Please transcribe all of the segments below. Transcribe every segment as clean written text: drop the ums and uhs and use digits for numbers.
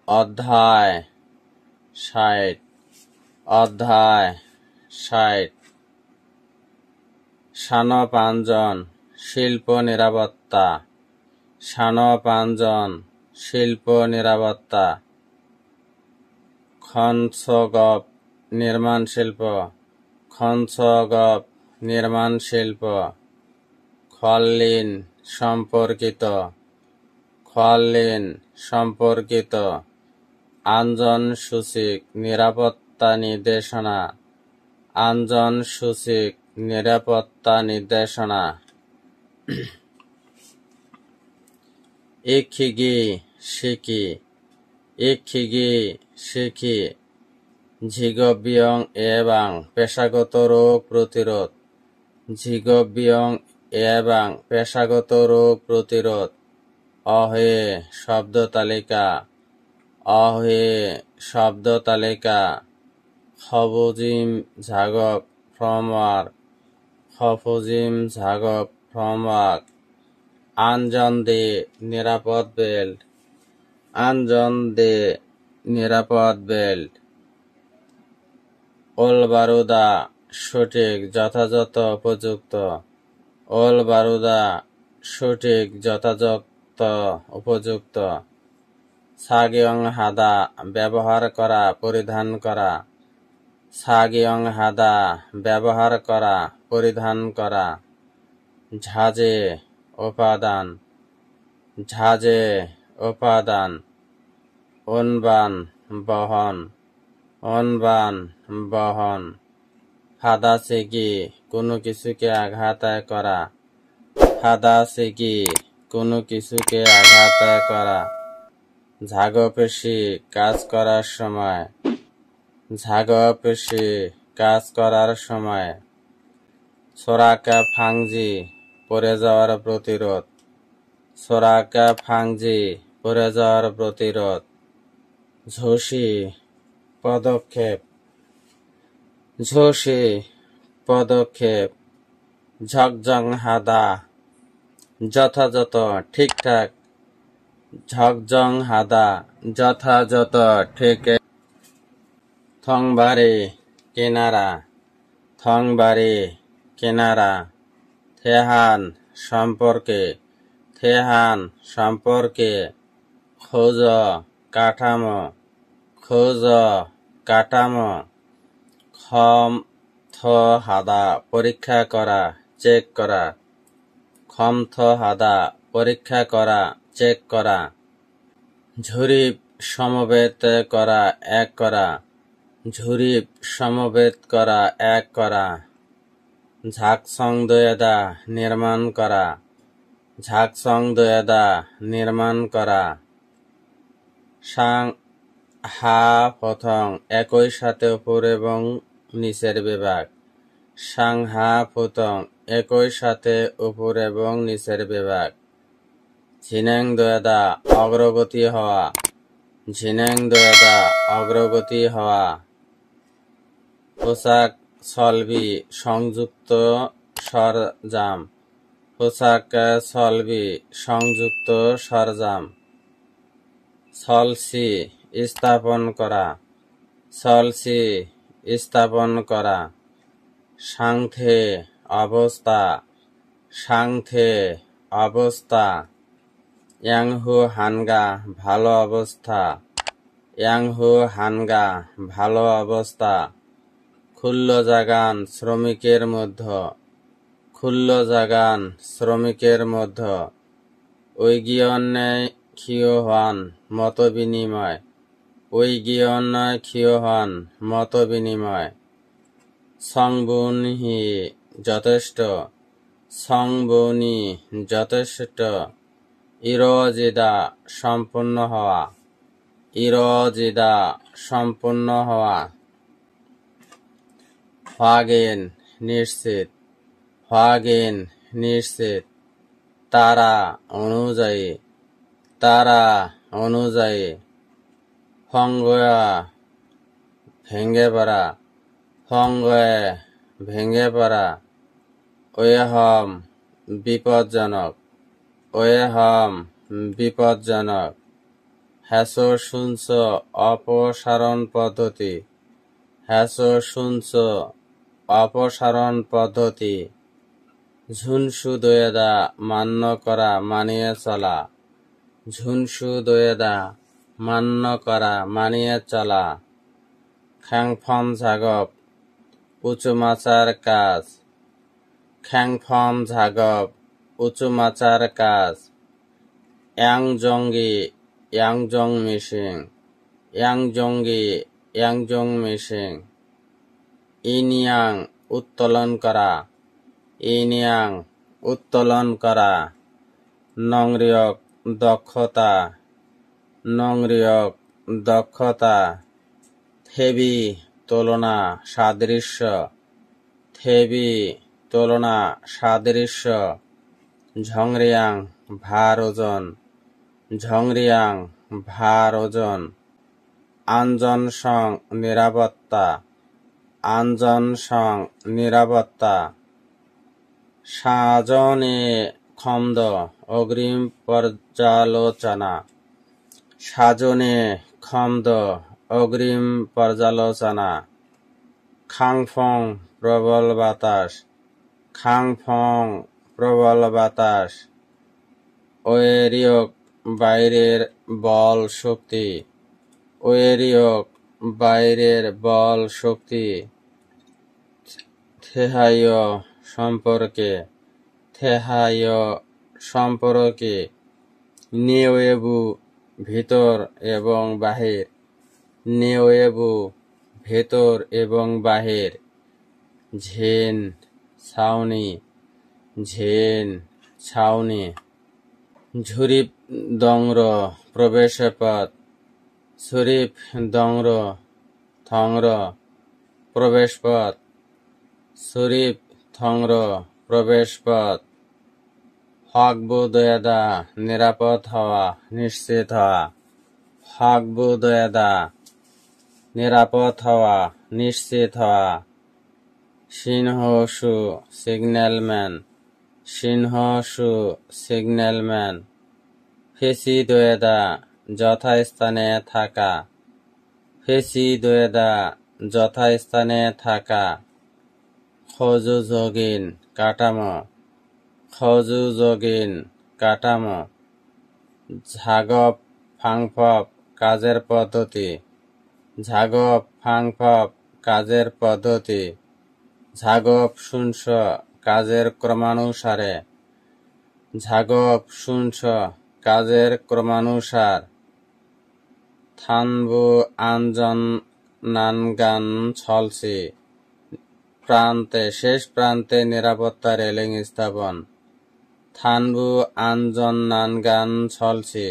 অধ্যায় ৬০ অধ্যায় ৬০ শানপাঞ্জন শিল্প নিরাপত্তা শানপাঞ্জন শিল্প নিরাপত্তা খনসগপ নির্মাণ শিল্প খনসগপ নির্মাণ শিল্প খলিন সম্পর্কিত খলিন সম্পর্কিত আঞ্জন সূচিক নিরাপত্তা নির্দেশনা আঞ্জন সূচিক নিরাপত্তা নির্দেশনা ইখিগি শিকি ইখিগি শিকি ঝিগবিয়ং এবং পেশাগত রোগ প্রতিরোধ ঝিগবিয়ং এবং পেশাগত রোগ প্রতিরোধ অহে শব্দ তালিকা অহে শব্দ তালিকা খবজিম ঝাগপ ফ্রমওয়ার্ক খফজিম ঝাগপ ফ্রমওয়ার্ক আঞ্জন দে নিরাপদ বেল্ট আঞ্জন দে নিরাপদ বেল্ট ওল বারুদা সঠিক যথাযথ উপযুক্ত ওল বারুদা সঠিক যথাযথ উপযুক্ত সাগিয়ং হাদা ব্যবহার করা পরিধান করা সাগিয়ং হাদা ব্যবহার করা পরিধান করা ঝাঁজে উপাদান ঝাঁজে উপাদান অনবান বহন অনবান বহন ফাদাসিকি কোনো কিছুকে আঘাত করা ফাদাসিকি কোনো কিছুকে আঘাত করা ঝাগপেশি কাজ করার সময় ঝাগপেশি কাজ করার সময় সোরাকা ফাংজি পড়ে যাওয়ার প্রতিরোধ সোরাকা ফাংজি পড়ে যাওয়ার প্রতিরোধ ঝোশি পদক্ষেপ ঝোশি পদক্ষেপ ঝকঝং হাদা যথাযথ ঠিকঠাক ঝকঝং হাদা যথাযথ ঠিক থংবারে কিনারা থংবারে কিনারা থেহান সম্পর্কে থেহান সম্পর্কে খোঁজ কাঠামো খোঁজ কাঠামো খম থ হাদা পরীক্ষা করা চেক করা খম থ হাদা পরীক্ষা করা চেক করা ঝুরিপ সমবেত করা এক করা ঝুরিপ সমবেত করা এক করা ঝাকসং দয়াদা নির্মাণ করা ঝাকসং দয়াদা নির্মাণ করা সাং হা প্রথম একই সাথে উপর এবং নিচের বিভাগ সাং হা প্রথম একই সাথে উপর এবং নিচের বিভাগ ঝিনাং দয়াদা অগ্রগতি হওয়া ঝিনাং দয়াদা অগ্রগতি হওয়া পোশাক সলবি সংযুক্ত সরঞ্জাম পোশাক সলবি সংযুক্ত সরঞ্জাম সলসি স্থাপন করা সলসি স্থাপন করা সাংথে অবস্থা সাংথে অবস্থা ইয়াংহু হানগা ভালো অবস্থা ইয়াংহু হানগা ভালো অবস্থা খুল্ল জাগান শ্রমিকের মধ্য খুল্ল জাগান শ্রমিকের মধ্য ঐগিয়ন্যায় ক্ষীয় হন মত বিনিময় ঐগিয়ন্যায় ক্ষীয় হন মত বিনিময় সংবনি যথেষ্ট সংবনি যথেষ্ট ইরজিদা সম্পূর্ণ হওয়া ইরজিদা সম্পূর্ণ হওয়া হাগেন নিশ্চিত হাগেন নিশ্চিত তারা অনুযায়ী তারা অনুযায়ী ফঙ্গয়া ভেঙে পড়া ফঙ্গয়ে ভেঙে পড়া ওয়েহম বিপজ্জনক ওয়েহম বিপজ্জনক হ্যাসো শুনছ অপসারণ পদ্ধতি, হ্যাসো শুনছ অপসারণ পদ্ধতি। ঝুনসু দোয়েদা মান্য করা মানিয়ে চলা, ঝুনসু দোয়েদা মান্য করা মানিয়ে চলা। খ্যাংফম ঝাগপ উঁচু মাচার কাজ, খ্যাংফম ঝাগপ উঁচু মাচার কাজ। ইয়াংজঙ্গি ইয়াংজং মিশিং, ইয়াংজঙ্গি ইয়াংজং মিশিং। ইনিয়াং উত্তোলন করা, ইনিয়াং উত্তোলন করা। নংরিয়ক দক্ষতা, নংরিয়ক দক্ষতা। থেবি তুলনা সাদৃশ্য, থেবি তুলনা সাদৃশ্য। ঝংরিয়াং ভার ওজন, ঝংরিয়াং ভার ওজন। আনজন সং নিরাপত্তা, আনজন সং নিরাপত্তা। সাজনে খন্দ অগ্রিম পর্যালোচনা, সাজনে খন্দ অগ্রিম পর্যালোচনা। খাংফং প্রবল বাতাস, খাংফং প্রবল বাতাস। ওয়েরিয়ক বাইরের বল শক্তি, ওয়েরিয়ক বাইরের বল শক্তি। থেহাইয় সম্পর্কে, থেহাইয় সম্পর্কে। নিওয়েবু ভিতর এবং বাহির, নিওয়েবু ভেতর এবং বাহির। ঝেন ছাউনি, ঝেন ছাউনি। ঝুরিপ দংর প্রবেশপথ, ঝুরিপ দংর থংর প্রবেশপথ, ঝুরিপ থংর প্রবেশপথ। হকবু দয়াদা নিরাপদ হওয়া নিশ্চিত হওয়া, হকবু দয়াদা নিরাপদ হওয়া নিশ্চিত হওয়া। সিনহসু সিগন্যালম্যান, সিনহসু সিগন্যালম্যান। ফেসি দোয়েদা যথাস্থানে থাকা, ফেসি দোয়েদা যথাস্থানে থাকা। খোজুজগিন কাঠামো, খোজুজগিন কাঠামো। ঝাগপ ফাংফপ কাজের পদ্ধতি, ঝাগপ ফাংফপ কাজের পদ্ধতি। ঝাগপ শুনস কাজের ক্রমানুসারে, ঝাগপ শুনস কাজের ক্রমানুসার। থানবু আনজন নানগান ছলসি, প্রান্তে শেষ প্রান্তে নিরাপত্তা রেলিং স্থাপন। থানবু আনজন নানগান ছলসি,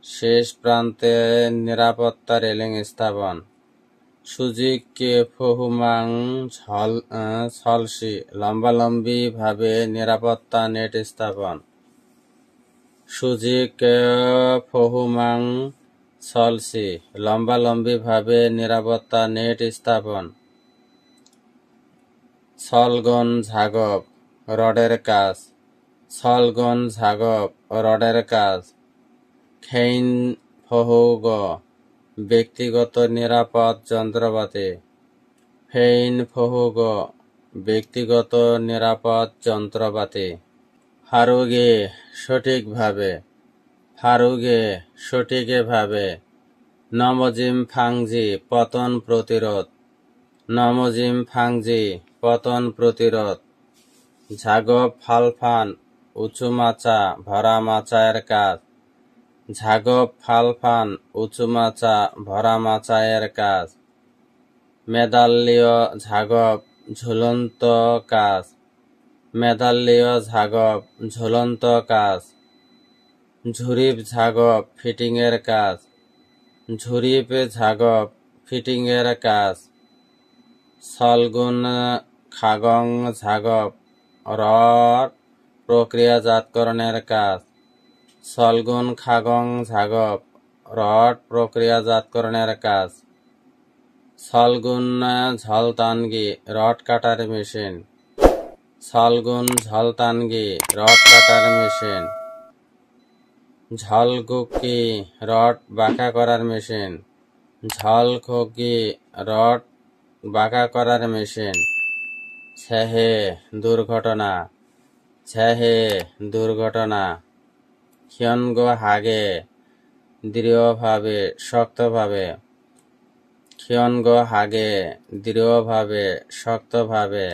শেষ প্রান্তে নিরাপত্তা রেলিং স্থাপন। সুজিকে ফহুমাং ছলসি, লম্বালম্বি ভাবে নিরাপত্তা নেট স্থাপন। সুজিকে ফহুমাং ছলসি, লম্বালম্বি ভাবে নিরাপত্তা নেট স্থাপন। ছলগন ঝাগপ রডের কাজ, ছলগন ঝাগপ রডের কাজ। খেইন ফহুগ ব্যক্তিগত নিরাপদ যন্ত্রপাতি, ফেইন ফহুগ ব্যক্তিগত নিরাপদ যন্ত্রপাতি। ফারুগে সঠিকভাবে, ফারুগে সঠিকভাবে। নমজিম ফাংজি পতন প্রতিরোধ, নমজিম ফাংজি পতন প্রতিরোধ। ঝাগপ ফালফান উঁচু মাচা ভরা মাচায়ের কাজ, ঝাগপ ফালফান উঁচু মাচা ভরা মাচায়ের কাজ। মেদাল্লীয় ঝাগপ ঝুলন্ত কাজ, মেদাল্লীয় ঝাগপ ঝুলন্ত কাজ। ঝুরিপ ঝাগপ ফিটিংয়ের কাজ, ঝুরিপ ঝাগপ ফিটিংয়ের কাজ। ছলগুন খাগং ঝাগপ রড প্রক্রিয়াজাতকরণের কাজ, ছলগুন খাগং ঝাগপ রড প্রক্রিয়াজাতকরণের কাজ। ছলগুন ঝলতানগি রড কাটার মেশিন, ছলগুন ঝলতানগি রড কাটার মেশিন। ঝলকুকি রড বাঁকা করার মেশিন। ঝলকুকি রড বাঁকা করার মেশিন। ছেহে দুর্ঘটনা। ছেহে দুর্ঘটনা। ক্ষণগ হাগে দৃঢ়ভাবে শক্তভাবে। ক্ষণগ হাগে দৃঢ়ভাবে শক্তভাবে।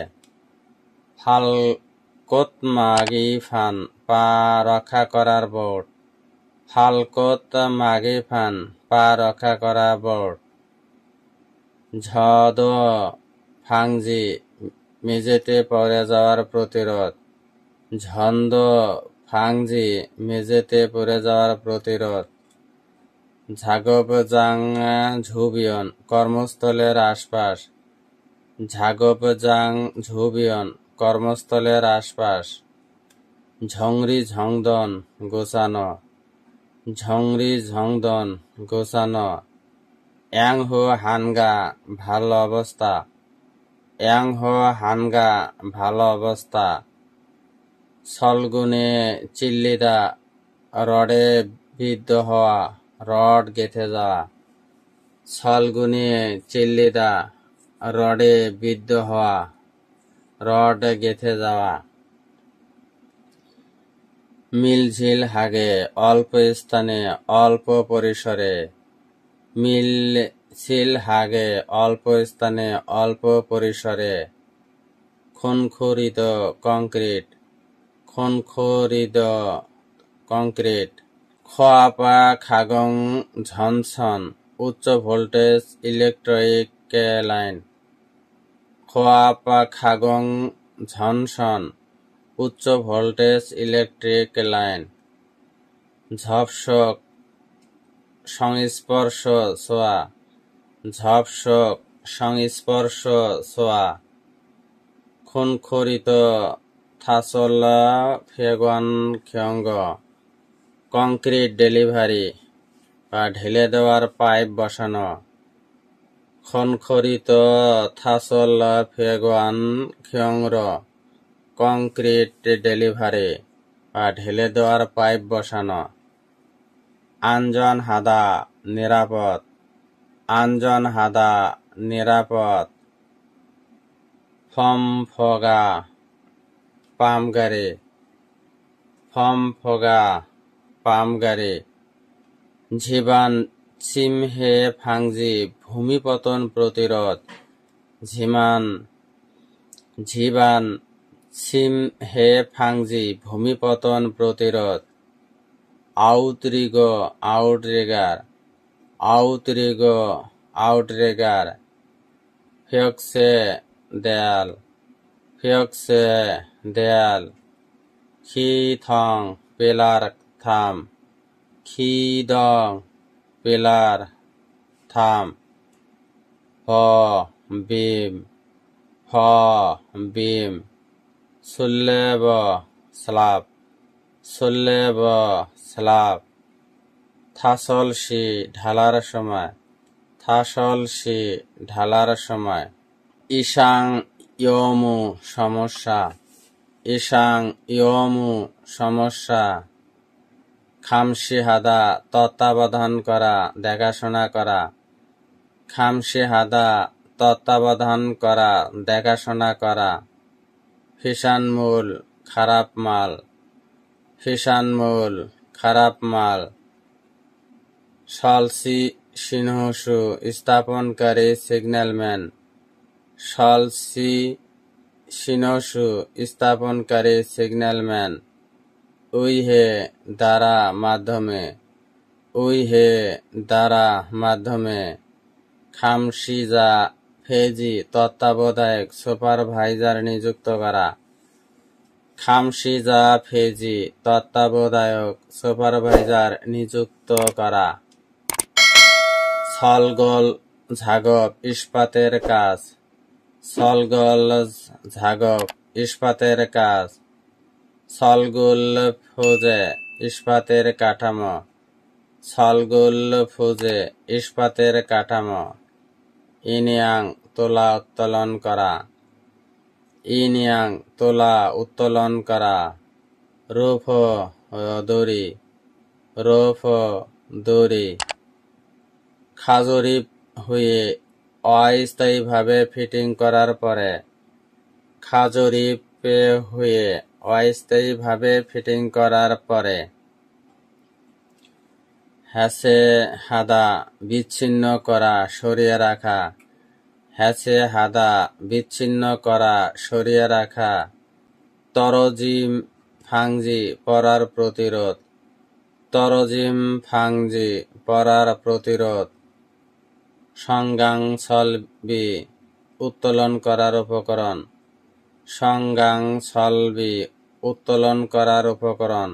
ফালকোত মাগি ফান পা রক্ষা করার বোর্ড। ফালকোত মাগি ফান পা রক্ষা করা বোর্ড। ঝদ ফাংজি মেঝেতে পড়ে যাওয়ার প্রতিরোধ। ঝন্দ ফাংজি মেঝেতে পড়ে যাওয়ার প্রতিরোধ। ঝাগপজাং ঝুবিয়ন কর্মস্থলের আশপাশ। ঝাগপজাং ঝুবিয়ন কর্মস্থলের আশপাশ। ঝংরি ঝংদন গোছানো। ঝংরি ঝংদন গোছানো। অ্যাংহো হানগা ভালো অবস্থা। অ্যাংহো হানগা ভালো অবস্থা। সলগুনে চিল্লিদা রডে বিদ্ধ হওয়া রড গেঁথে যাওয়া। সলগুনে চিল্লিদা রডে বিদ্ধ হওয়া রড গেঁথে যাওয়া। মিলঝিল হাগে অল্প স্থানে অল্প পরিসরে। মিলঝিল হাগে অল্প স্থানে অল্প পরিসরে। খুনখুরিত কংক্রিট। খুনখুরিত কংক্রিট। খোয়াপা খাগং ঝনসন উচ্চ ভোল্টেজ ইলেকট্রিক লাইন। খোয়াপা খাগং ঝনসন উচ্চ ভোল্টেজ ইলেকট্রিক লাইন। ঝপসক সংস্পর্শ ছোঁয়া। ঝপসক সংস্পর্শ ছোঁয়া। খুনখুরিত থাসল ফেগুয়ান ক্ষঙ্গ কংক্রিট ডেলিভারি বা ঢেলে দেওয়ার পাইপ বসানো। খুনখুরিত থাসল ফেগুয়ান ক্ষঙ্গ কংক্রিট ডেলিভারি বা ঢেলে দেওয়ার পাইপ বসানো। আঞ্জন হাদা নিরাপদ। আঞ্জন হাদা নিরাপদ। ফম ফগা পাম গাড়ি। ফম ফগা পাম গাড়ি। ঝিবান চিমহে ফাংজি ভূমিপতন প্রতিরোধ। ঝিবান চিমহে ফাংজি ভূমিপতন প্রতিরোধ। আউটরিগ আউটরিগার। আউটরিগ আউটরিগার। ফিয়ক্সে দেয়াল। ফিয়ক্সে দেয়াল। খিথং পিলার থাম। খিদং পিলার থাম। হ বিম। হ বিম। সুল্লেব স্লাব। সুল্লেব স্লাব। থাসলসি ঢালার সময়। থাসলসি ঢালার সময়। ইসাং ইয়মু সমস্যা। ইসাং ইয়মু সমস্যা। খামসি হাদা তত্ত্বাবধান করা দেখাশোনা করা। খামসি হাদা তত্ত্বাবধান করা দেখাশোনা করা। ফিসানমূল খারাপ মাল। ফিসানমূল খারাপ মাল। সলসি সিনহসু স্থাপনকারী সিগন্যালম্যান। সলসি সিনহসু স্থাপনকারী সিগন্যালম্যান। উইহে দ্বারা মাধ্যমে। উইহে দ্বারা মাধ্যমে। খামসিজা ফেজি তত্ত্বাবধায়ক সুপারভাইজার নিযুক্ত করা। খামসিজা ফেজি তত্ত্বাবধায়ক সুপারভাইজার নিযুক্ত করা। সলগল ঝাগপ ইস্পাতের কাজ। সলগল ঝাগপ ইস্পাতের কাজ। সলগুল ফুজে ইস্পাতের কাঠামো। সলগুল ফুজে ইস্পাতের কাঠামো। ইনিয়াং তোলা উত্তোলন করা। ইনিয়াং তোলা উত্তোলন করা। রূপ দড়ি। রোফ দড়ি খাজরিপ হয়ে অস্থায়ীভাবে ফিটিং করার পরে খাজরিপ হয়ে অস্থায়ীভাবে ফিটিং করার পরে হ্যাসে হাদা বিচ্ছিন্ন করা সরিয়ে রাখা হ্যাসে হাদা বিচ্ছিন্ন করা সরিয়ে রাখা তরজিম ফাংজি পরার প্রতিরোধ তরজিম ফাংজি পরার প্রতিরোধ সংগাং সলবি উত্তোলন করার উপকরণ সংগাং সলবি উত্তোলন করার উপকরণ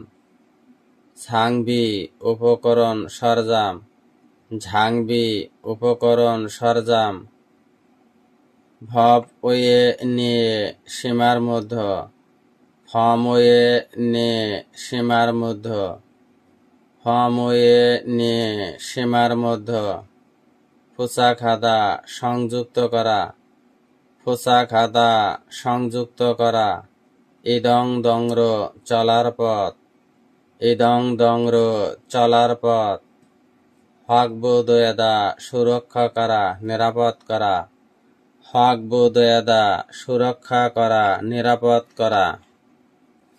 ঝাংবি উপকরণ সরঞ্জাম ঝাংবি উপকরণ সরঞ্জাম ভব ওয়ে নিয়ে সীমার মধ্য ফম ওয়ে নিয়ে সীমার মধ্য ফম ওয়ে নিয়ে সীমার মধ্য ফুসা খাদা সংযুক্ত করা ফুসা খাদা সংযুক্ত করা ইদং দংর চলার পথ ইদং দংর চলার পথ হকবোদয়দা সুরক্ষা করা নিরাপদ করা হকবোদয়দা সুরক্ষা করা নিরাপদ করা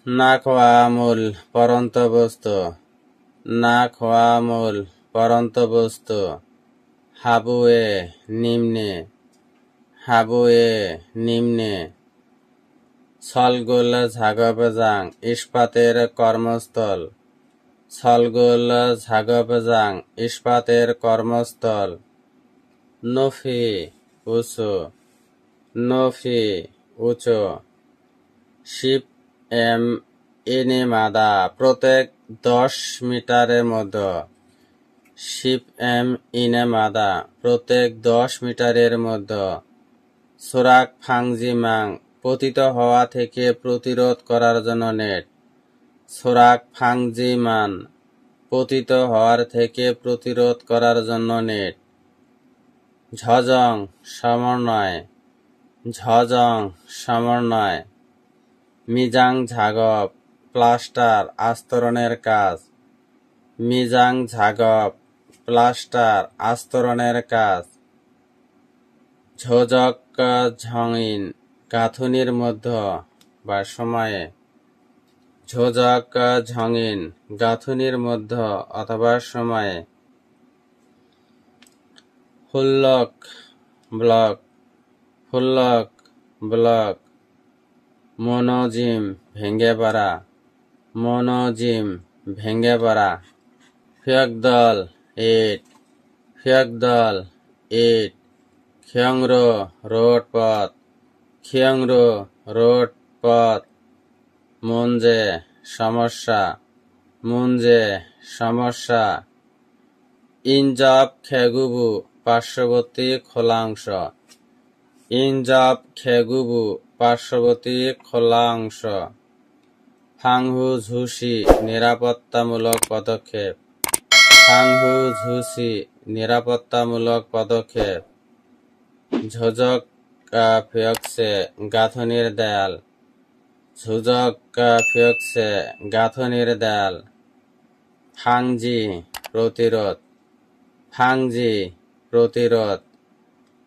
না খোয়া মূল পরন্ত বস্তু না খোয়া মূল পরন্ত বস্তু হাবুয়ে নিম্নে হাবুয়ে নিম্নে ছলগোল ঝাগবজাং ইস্পাতের কর্মস্থল ছলগোল ঝাগবজাং ইস্পাতের কর্মস্থল নফি উঁচু নফি উঁচু শিপ এনে মাদা প্রত্যেক 10 মিটারের মধ্যে শিপ ইনে মাদা প্রত্যেক 10 মিটারের মধ্যে সোরাক ফাংজি মাং পতিত হওয়া থেকে প্রতিরোধ করার জন্য নেট সোরাক ফাংজি মান পতিত হওয়ার থেকে প্রতিরোধ করার জন্য নেট ঝজং সমন্বয় ঝজং সমন্বয় মিজাং ঝাগপ প্লাস্টার আস্তরণের কাজ মিজাং ঝাগপ প্লাস্টার আস্তরণের কাজ ঝোজক ঝঙিন গাঁথুনির মধ্য বা সময়ে ঝোজক ঝঙিন গাঁথুনির মধ্য অথবা সময়ে হুল্লক ব্লক হুল্লক ব্লক মনোজিম ভেঙে পড়া মনোজিম ভেঙে পড়া ফিয়কদল ইট ফিয়কদল ইট খিয়ংরো রোড পথ খিয়ংরো রোড পথ মুঞ্জে সমস্যা মুঞ্জে সমস্যা ইনজাব খেগুবু পার্শ্ববর্তী খোলা অংশ ইনজাব খেগুবু পার্শ্ববর্তী খোলা অংশ ফাংহু ঝুসি নিরাপত্তামূলক পদক্ষেপ ফাংহু ঝুসি নিরাপত্তামূলক পদক্ষেপ ঝোজক ফিয়কসে গাঁথনির দেয়াল ঝোজক ফিয়কসে গাঁথনির দেয়াল ফাংজি প্রতিরোধ ফাংজি প্রতিরোধ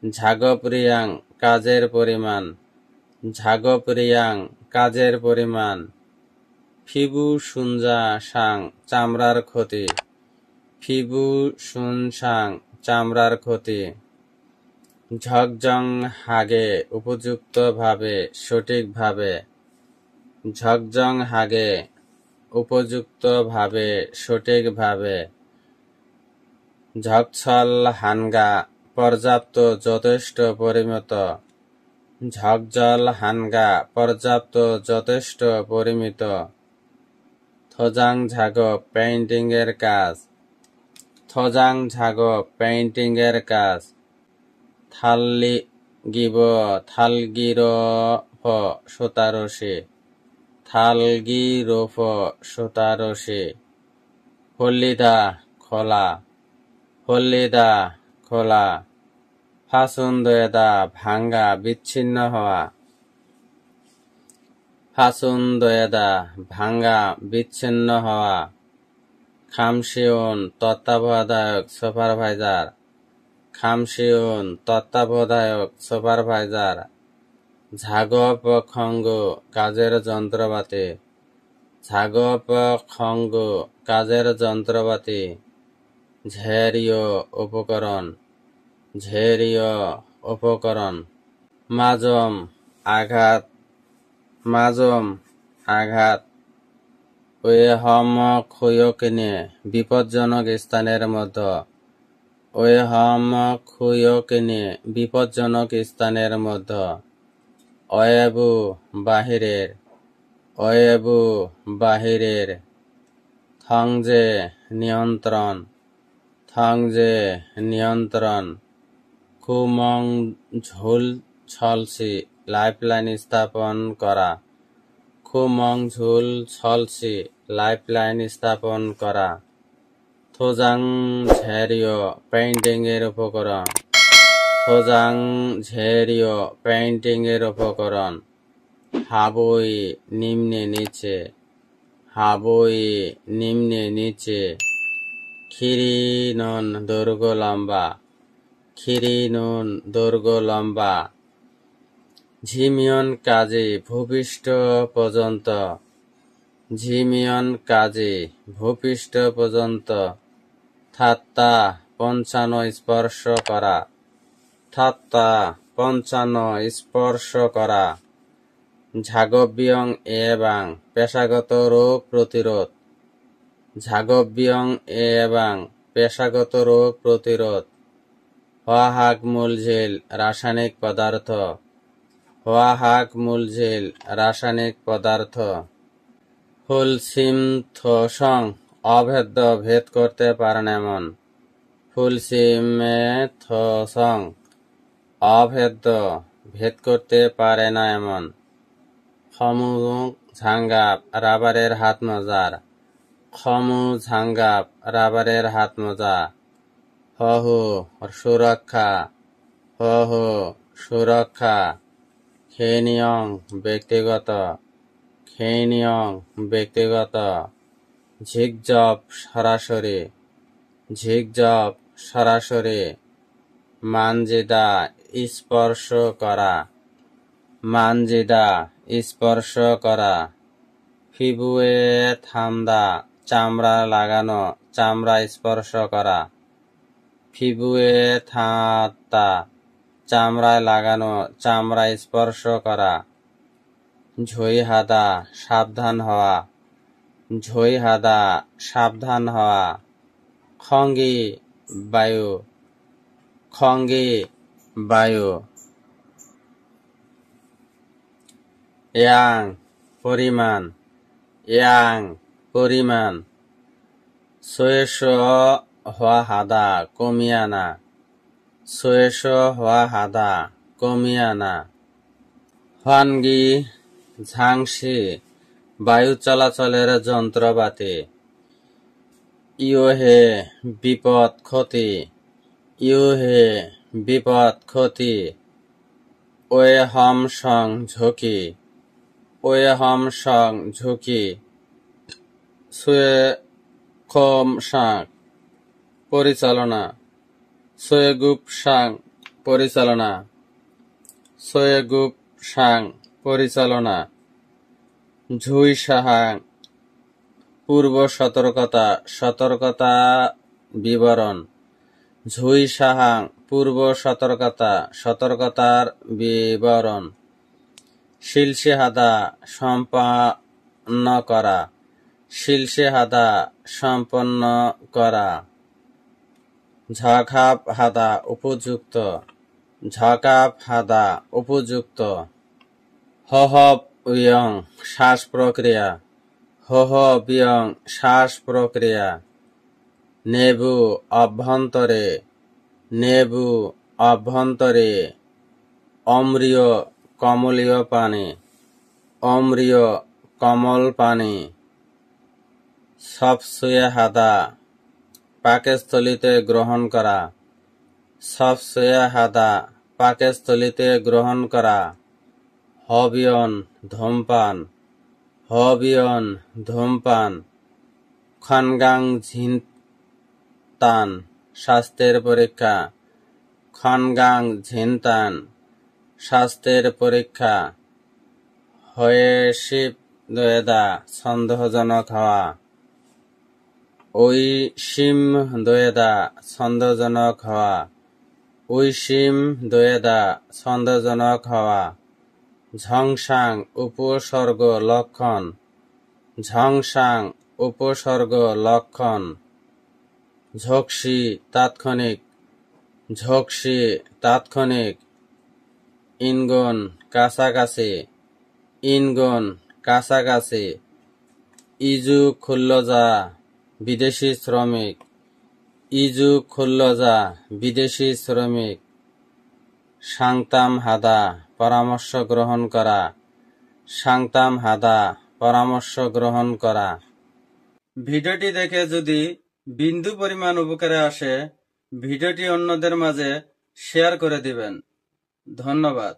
ঝাগপরিয়াং কাজের পরিমাণ ঝাগপরিয়াং কাজের পরিমাণ ফিবু সুনজা সাং চামড়ার ক্ষতি ফিবু সুনসাং চামড়ার ক্ষতি ঝকজং হাগে উপযুক্তভাবে সঠিকভাবে ঝকজং হাগে উপযুক্তভাবে সঠিকভাবে ঝকছল হানগা পর্যাপ্ত যথেষ্ট পরিমিত ঝকজল হানগা পর্যাপ্ত যথেষ্ট পরিমিত থজাং ঝাগো পেইন্টিং এর কাজ থজাং ঝাগো পেইন্টিং এর কাজ থালগিব থালগিরফ সুতারসি থালগিরফ সুতারসি হল্লিদা খোলা হল্লিদা খোলা ফাসুন্দয়দা ভাঙ্গা বিচ্ছিন্ন হওয়া ফাসুন্দয়দা ভাঙ্গা বিচ্ছিন্ন হওয়া খামসিউন তত্ত্বাবধায়ক সুপারভাইজার, খামসিউন তত্ত্বাবধায়ক সুপারভাইজার। ঝাগপ খঙ্গ কাজের যন্ত্রপাতি, ঝাগপ খঙ্গ কাজের যন্ত্রপাতি। ঝেরিয় উপকরণ, ঝেরিয় উপকরণ। মাজম আঘাত, মাজম আঘাত। ওয়েহম খুয়কিনে বিপজ্জনক স্থানের মধ্যে, ওয়েহম খুয়কিনে বিপজ্জনক স্থানের মধ্যে। অয়েবু বাহিরের, অয়েবু বাহিরের। থংজে নিয়ন্ত্রণ, থংজে নিয়ন্ত্রণ। খুমং ঝুল ছলসি লাইফলাইন স্থাপন করা, খুমং ঝুল ছলসি লাইফলাইন স্থাপন করা। থোজাং ঝেরিয় পেইন্টিং এর উপকরণ, থোজাং ঝেরিয় পেইন্টিং এর উপকরণ। হাবই নিম্নে নিচে, হাবই নিম্নে নিচে। খিরিনন দৈর্ঘ্য লম্বা, খিরিনুন দৈর্ঘ্য লম্বা। ঝিমিয়ন কাজী ভূপৃষ্ঠ পর্যন্ত, ঝিমিয়ন কাজী ভূপৃষ্ঠ পর্যন্ত। থাত্তা পঞ্চানো স্পর্শ করা, থাত্তা পঞ্চানো স্পর্শ করা। ঝাগব্যং এবং পেশাগত রোগ প্রতিরোধ, ঝাগব্যং এবং পেশাগত রোগ প্রতিরোধ। হোয়াহাক মূলঝিল রাসায়নিক পদার্থ, হোয়াহাক মূলঝিল রাসায়নিক পদার্থ। ফুলসিম থোসং অভেদ্য ভেদ করতে পারেন এমন, ফুলসিমে থোসং অভেদ্য ভেদ করতে পারে না এমন। খমু ঝাঙ্গাপ রাবারের হাত মোজার, খমু ঝাঙ্গাপ রাবারের হাত মোজা। হহু সুরক্ষা, হহু সুরক্ষা। খেনিয়ং ব্যক্তিগত, খেনিয়ং ব্যক্তিগত। ঝিকঝপ সরাসরি, ঝিকঝপ সরাসরি। মানজিদা স্পর্শ করা, মানজিদা স্পর্শ করা। ফিবুয়ে থামদা চামড়া লাগানো, চামড়া স্পর্শ করা। ফিবুয়ে থাত্তা চামড়ায় লাগানো, চামড়া স্পর্শ করা। ঝইহাদা সাবধান হওয়া, ঝইহাদা সাবধান হওয়া। খঙ্গি বায়ু, খঙ্গি বায়ু। ইয়াং পরিমাণ, ইয়াং পরিমাণ। সোয়েশ হওয়া হাদা কমিয়ানা, সোয়েশ হওয়া হাদা কমিয়ানা। হানগি ঝাংসি বায়ু চলাচলের যন্ত্রপাতি। ইয়োহে বিপদ ক্ষতি, ইয়োহে বিপদ ক্ষতি। ওয়েহম সং ঝুঁকি, ওয়েহম সং ঝুঁকি। সুয়ে খম সাং পরিচালনা, সোয়েগুপ সাং পরিচালনা, সোয়েগুপ সাং পরিচালনা। ঝুই সাহাং পূর্ব সতর্কতা, সতর্কতা বিবরণ। ঝুই সাহাং পূর্ব সতর্কতা, সতর্কতার বিবরণ। শিলসেহাদা সম্পন্ন করা, শিলসেহাদা সম্পন্ন করা। ঝকাপ হাদা উপযুক্ত, ঝকাপ হাদা উপযুক্ত। হহব ইয়ং শ্বাস প্রক্রিয়া, হহব ইয়ং শ্বাস প্রক্রিয়া। নেবু অভ্যন্তরে, নেবু অভ্যন্তরে। অম্লীয় কমলীয় পানি, অম্লীয় কমল পানি। সবসুয়ে হাদা পাকস্থলিতে গ্রহণ করা, সবসুয়ে হাদা পাকস্থলিতে গ্রহণ করা। হবিয়ন ধূমপান, হবিয়ন ধূমপান। খনগাং ঝিনতান স্বাস্থ্যের পরীক্ষা। খনগাং ঝিনতান স্বাস্থ্যের পরীক্ষা। হয়েশিপ দোয়েদা সন্দেহজনক হওয়া। ওইশিম দোয়েদা সন্দেহজনক হওয়া। ওইশিম দোয়েদা সন্দেহজনক হওয়া। ঝংসাং উপসর্গ লক্ষণ। ঝংসাং উপসর্গ লক্ষণ। ঝোকসি তাৎক্ষণিক। ঝোকসি তাৎক্ষণিক। ইনগুন কাছাকাছি। ইনগুন কাছাকাছি। ইজু খুল্লজা বিদেশি শ্রমিক। ইজু খুল্লজা বিদেশি শ্রমিক। সাংতাম হাদা পরামর্শ গ্রহণ করা। সাংতাম হাদা পরামর্শ গ্রহণ করা। ভিডিওটি দেখে যদি বিন্দু পরিমাণ উপকারে আসে ভিডিওটি অন্যদের মাঝে শেয়ার করে দিবেন। ধন্যবাদ।